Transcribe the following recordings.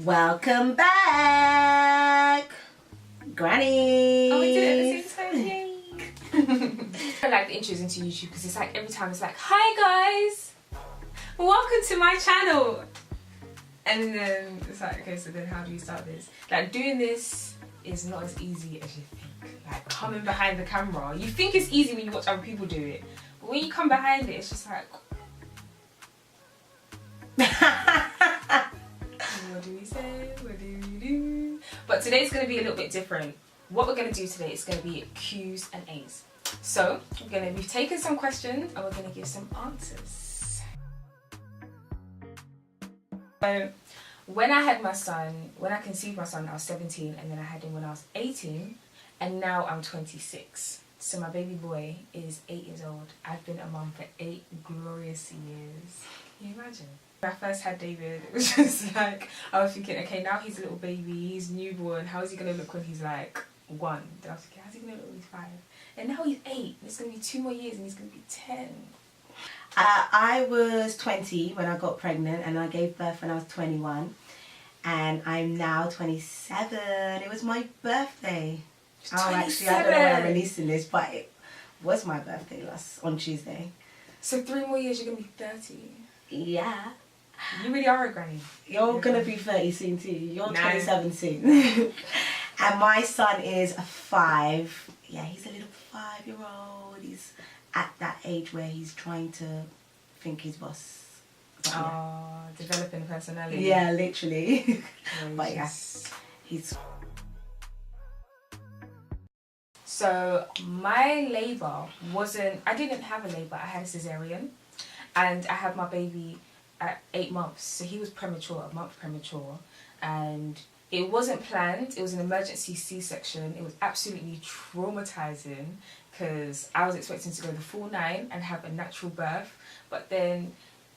Welcome back, Granny. Oh, we did it at the same time, yay! I like the intros into YouTube because it's like every time it's like, hi guys, welcome to my channel. And then it's like, okay, so then how do you start this? Like doing this is not as easy as you think. Like coming behind the camera, you think it's easy when you watch other people do it, but when you come behind it, it's just like, what do we say? What do we do? But today's going to be a little bit different. What we're going to do today is going to be Q's and A's. So we've taken some questions and we're going to give some answers. So when I had my son, when I conceived my son, I was 17, and then I had him when I was 18, and now I'm 26. So my baby boy is 8 years old. I've been a mum for 8 glorious years. Can you imagine? When I first had David, it was just like, I was thinking, okay, now he's a little baby, he's newborn, how is he going to look when he's like 1? Then I was thinking, how's he going to look when he's 5? And now he's 8, it's going to be 2 more years and he's going to be 10. I was 20 when I got pregnant, and I gave birth when I was 21, and I'm now 27. It was my birthday. Oh, actually, I don't know when I'm releasing this, but it was my birthday on Tuesday. So 3 more years, you're going to be 30. Yeah. You really are a granny. You're going to be 30 soon too. You're 27 soon. And my son is 5. Yeah, he's a little 5-year-old. He's at that age where he's trying to think he's boss. Oh, developing personality. Yeah, literally. But yeah, he's... So my labour wasn't, I didn't have a labour, I had a cesarean. And I had my baby at 8 months. So he was premature, a month premature. And it wasn't planned, it was an emergency C-section. It was absolutely traumatising because I was expecting to go the full 9 and have a natural birth. But then,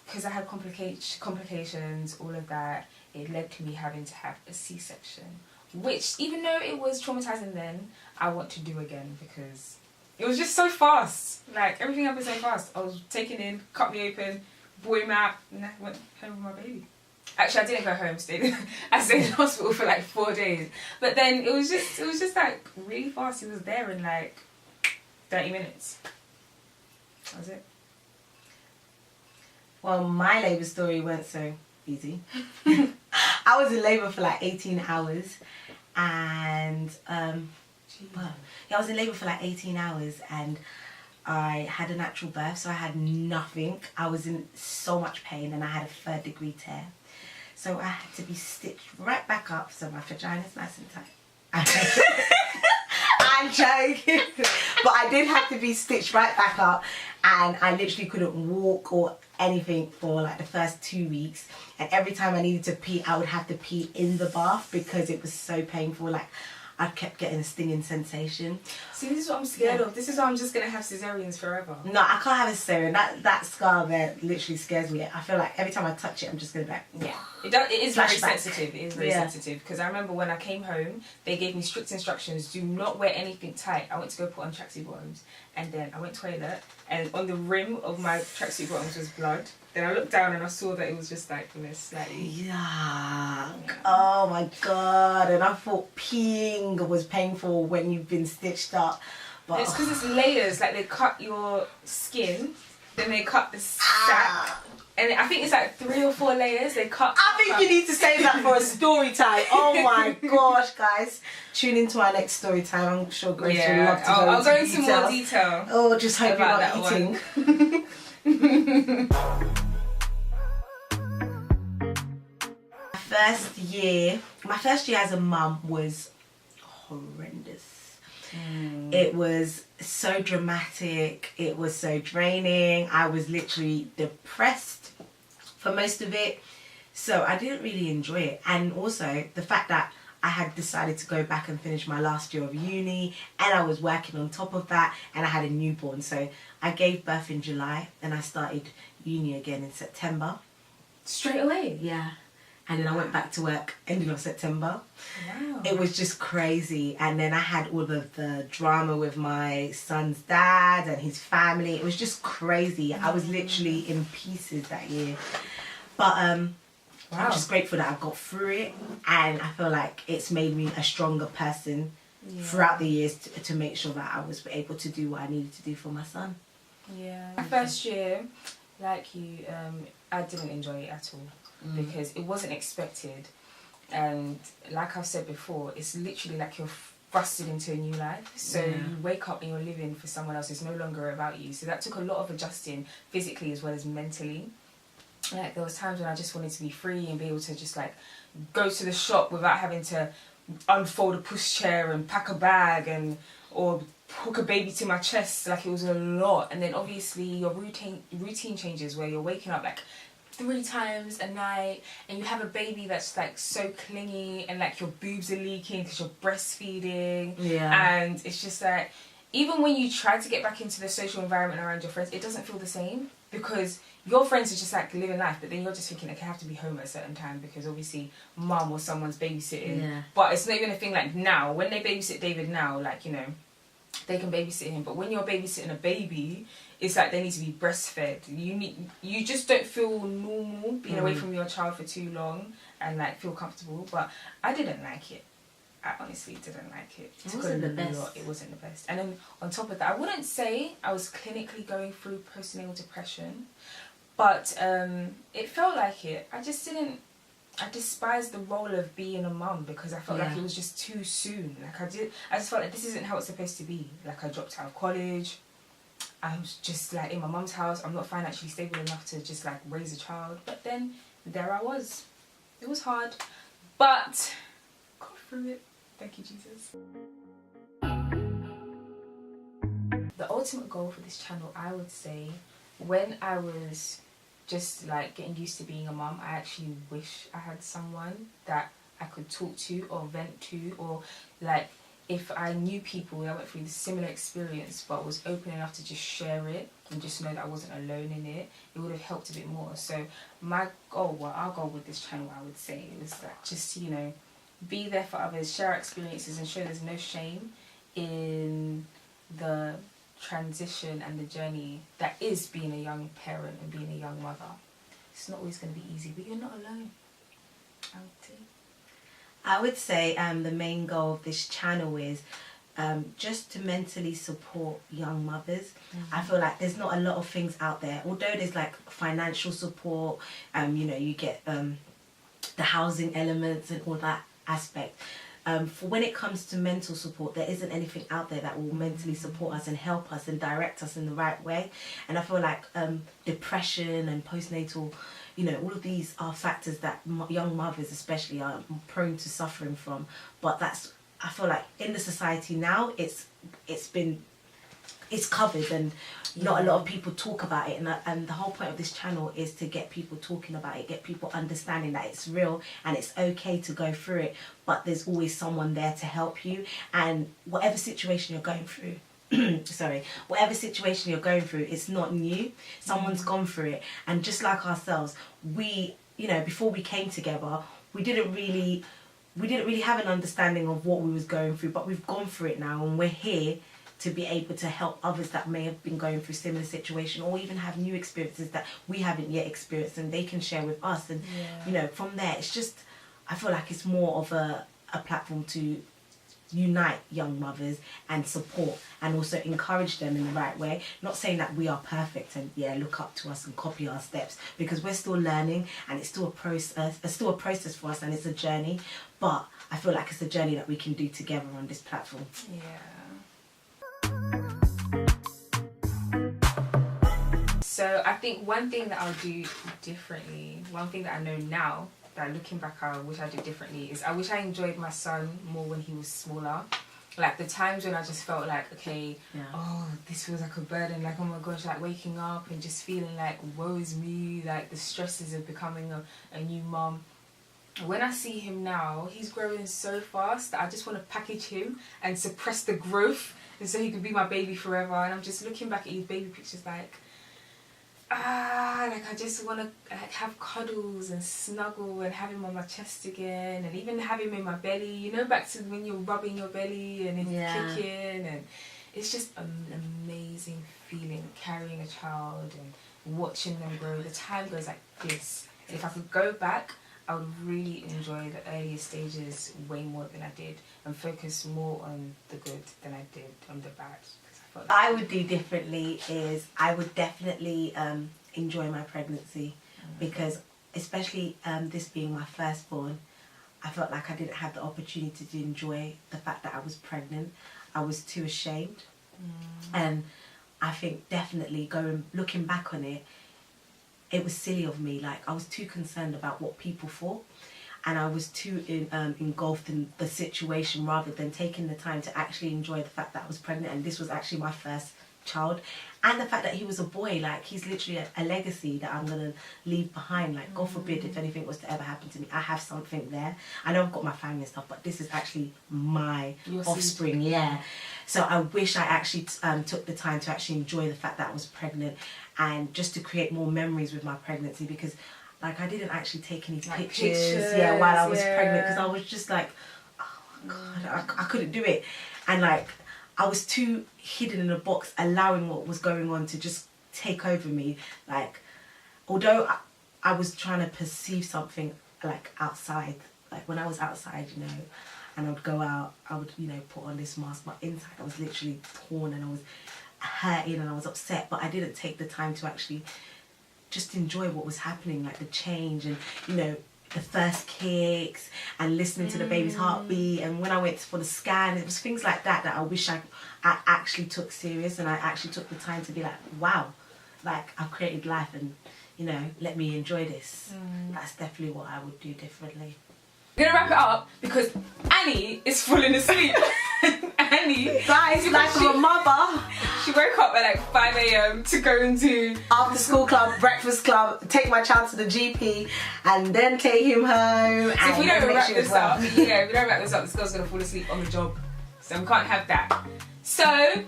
because I had complications, all of that, it led to me having to have a C-section. Which, even though it was traumatising then, I want to do again because it was just so fast. Like, everything happened so fast. I was taken in, cut me open, brought him out, and I went home with my baby. Actually, I didn't go home. I stayed in hospital for like 4 days. But then it was just like really fast. He was there in like 30 minutes. That was it. Well, my labour story went so easy. I was in labour for like 18 hours, and I was in labour for like 18 hours, and I had a natural birth, so I had nothing. I was in so much pain, and I had a 3rd-degree tear. So I had to be stitched right back up, so my vagina's nice and tight. I'm joking. But I did have to be stitched right back up, and I literally couldn't walk or anything for like the first 2 weeks. And every time I needed to pee, I would have to pee in the bath because it was so painful. Like, I kept getting a stinging sensation. See, this is what I'm scared of. This is why I'm just going to have cesareans forever. No, I can't have a cesarean. That scar there literally scares me. I feel like every time I touch it, I'm just going to be like... Yeah. It is very sensitive. It is very sensitive. Because I remember when I came home, they gave me strict instructions. Do not wear anything tight. I went to go put on tracksuit bottoms. And then I went to the toilet. And on the rim of my tracksuit bottoms was blood. Then I looked down and I saw that it was just like this slightly. Yuck. Yeah. Oh my god. And I thought peeing was painful when you've been stitched up. But it's because it's layers. Like, they cut your skin, then they cut the sack. And I think it's like 3 or 4 layers. They cut. I think you need to save that for a story time. Oh my gosh, guys. Tune into our next story time. I'm sure Grace will love to I'll go into more detail. Oh, just hope you're not eating. My first year as a mum was horrendous. It was so dramatic, it was so draining. I was literally depressed for most of it, so I didn't really enjoy it. And also the fact that I had decided to go back and finish my last year of uni, and I was working on top of that, and I had a newborn. So I gave birth in July and I started uni again in September. Straight away? Yeah. And then I went back to work ending of September. Wow. It was just crazy. And then I had all of the drama with my son's dad and his family. It was just crazy. I was literally in pieces that year. But Wow. I'm just grateful that I got through it, and I feel like it's made me a stronger person throughout the years to make sure that I was able to do what I needed to do for my son. Yeah. My first year, like you, I didn't enjoy it at all because it wasn't expected. And like I've said before, it's literally like you're thrusted into a new life. So you wake up and you're living for someone else. It's no longer about you. So that took a lot of adjusting physically as well as mentally. Like there was times when I just wanted to be free and be able to just like go to the shop without having to unfold a pushchair and pack a bag and or hook a baby to my chest. Like it was a lot. And then obviously your routine changes where you're waking up like 3 times a night and you have a baby that's like so clingy and like your boobs are leaking because you're breastfeeding. And it's just like even when you try to get back into the social environment around your friends, it doesn't feel the same because your friends are just like living life, but then you're just thinking, okay, I have to be home at a certain time because obviously mum or someone's babysitting. But it's not even a thing like now. When they babysit David now, like, you know, they can babysit him, but when you're babysitting a baby, it's like they need to be breastfed. You just don't feel normal being away from your child for too long and like feel comfortable. But I didn't like it. I honestly didn't like it. It wasn't the best. It wasn't the best. And then on top of that, I wouldn't say I was clinically going through postnatal depression, but it felt like it. I despised the role of being a mum because I felt like it was just too soon. Like I just felt like this isn't how it's supposed to be. Like I dropped out of college. I was just like in my mum's house. I'm not financially stable enough to just like raise a child. But then there I was. It was hard, but got through it. Thank you, Jesus. The ultimate goal for this channel, I would say, when I was just like getting used to being a mum, I actually wish I had someone that I could talk to or vent to, or like if I knew people that went through the similar experience but was open enough to just share it and just know that I wasn't alone in it, it would have helped a bit more. So my goal, well, our goal with this channel, I would say, is that just, you know, be there for others, share experiences and show there's no shame in the transition and the journey that is being a young parent and being a young mother. It's not always going to be easy, but you're not alone. I would say the main goal of this channel is just to mentally support young mothers. I feel like there's not a lot of things out there, although there's like financial support, you know, you get the housing elements and all that aspect. For when it comes to mental support, there isn't anything out there that will mentally support us and help us and direct us in the right way. And I feel like depression and postnatal, you know, all of these are factors that young mothers especially are prone to suffering from. But that's, I feel like in the society now, it's covered and not a lot of people talk about it, and the whole point of this channel is to get people talking about it, get people understanding that it's real and it's okay to go through it, but there's always someone there to help you. And whatever situation you're going through, whatever situation you're going through, it's not new. Someone's gone through it, and just like ourselves, we, you know, before we came together, we didn't really have an understanding of what we was going through, but we've gone through it now, and we're here to be able to help others that may have been going through similar situation or even have new experiences that we haven't yet experienced, and they can share with us. And you know, from there, it's just, I feel like it's more of a platform to unite young mothers and support and also encourage them in the right way. Not saying that we are perfect and look up to us and copy our steps, because we're still learning and it's still a process for us, and it's a journey. But I feel like it's a journey that we can do together on this platform. So I think one thing that I'll do differently, one thing that I know now, that looking back I wish I did differently, is I wish I enjoyed my son more when he was smaller. Like the times when I just felt like, okay, oh, this feels like a burden, like, oh my gosh, like waking up and just feeling like, woe is me, like the stresses of becoming a new mum. When I see him now, he's growing so fast that I just want to package him and suppress the growth, and so he could be my baby forever. And I'm just looking back at his baby pictures like, like I just want to like have cuddles and snuggle and have him on my chest again, and even have him in my belly, you know, back to when you're rubbing your belly and he's kicking. And it's just an amazing feeling carrying a child and watching them grow. The time goes like this. If I could go back, I would really enjoy the earlier stages way more than I did, and focus more on the good than I did on the bad. What I would do differently is I would definitely enjoy my pregnancy, because especially this being my firstborn, I felt like I didn't have the opportunity to enjoy the fact that I was pregnant. I was too ashamed. And I think definitely looking back on it, it was silly of me. Like, I was too concerned about what people thought, and I was too engulfed in the situation rather than taking the time to actually enjoy the fact that I was pregnant, and this was actually my first child, and the fact that he was a boy. Like, he's literally a legacy that I'm gonna leave behind. Like, God forbid if anything was to ever happen to me, I have something there. I know I've got my family and stuff, but this is actually my offspring. Yeah. So I wish I actually took the time to actually enjoy the fact that I was pregnant, and just to create more memories with my pregnancy, because like I didn't actually take any pictures while I was pregnant, because I was just like, oh my God, I couldn't do it. And like, I was too hidden in a box, allowing what was going on to just take over me. Like, although I was trying to perceive something like outside, like when I was outside, you know, and I would go out, I would, you know, put on this mask, but inside I was literally torn, and I was hurting, and I was upset, but I didn't take the time to actually just enjoy what was happening, like the change, and, you know, the first kicks, and listening to the baby's heartbeat. And when I went for the scan, it was things like that that I wish I actually took serious, and I actually took the time to be like, wow, like I've created life, and, you know, let me enjoy this. That's definitely what I would do differently. We're gonna wrap it up because Annie is falling asleep. Annie, guys, like a mother, she woke up at like 5 a.m. to go into after school club, breakfast club, take my child to the GP, and then take him home. So if we don't wrap this up, if we don't wrap this up, this girl's gonna fall asleep on the job. So we can't have that. So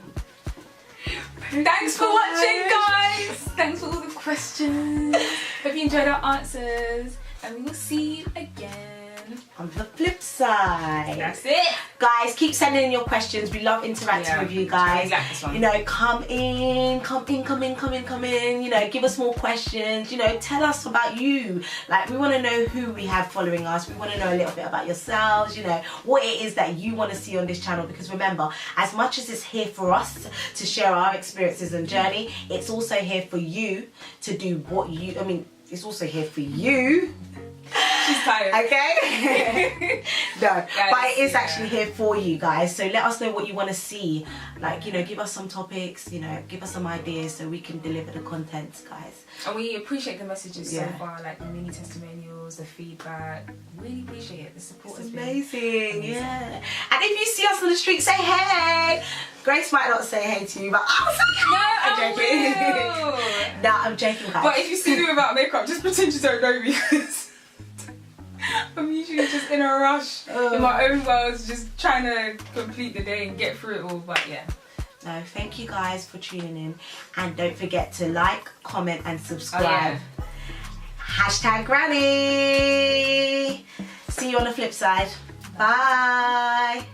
thanks for watching, guys. Thanks for all the questions. Hope you enjoyed our answers, and we will see you again on the flip side. That's it. Guys, keep sending in your questions. We love interacting with you guys. You know, come in. You know, give us more questions. You know, tell us about you. Like, we want to know who we have following us. We want to know a little bit about yourselves. You know, what it is that you want to see on this channel. Because remember, as much as it's here for us to share our experiences and journey, it's also here for you to do what you, I mean, it's also here for you. She's tired. Okay? No, guys, but it is actually here for you guys. So let us know what you want to see. Like, you know, give us some topics, you know, give us some ideas so we can deliver the content, guys. And we appreciate the messages so far, like the mini testimonials, the feedback. Really appreciate it. The support is amazing. Yeah. And if you see us on the street, say hey. Grace might not say hey to you, but I'll say hey. No, I'm joking. No, I'm joking, guys. But if you see me without makeup, just pretend you don't know me, because I'm usually just in a rush in my own world, just trying to complete the day and get through it all. But yeah. No, thank you guys for tuning in, and don't forget to like, comment and subscribe. Hashtag Granny. See you on the flip side. Bye.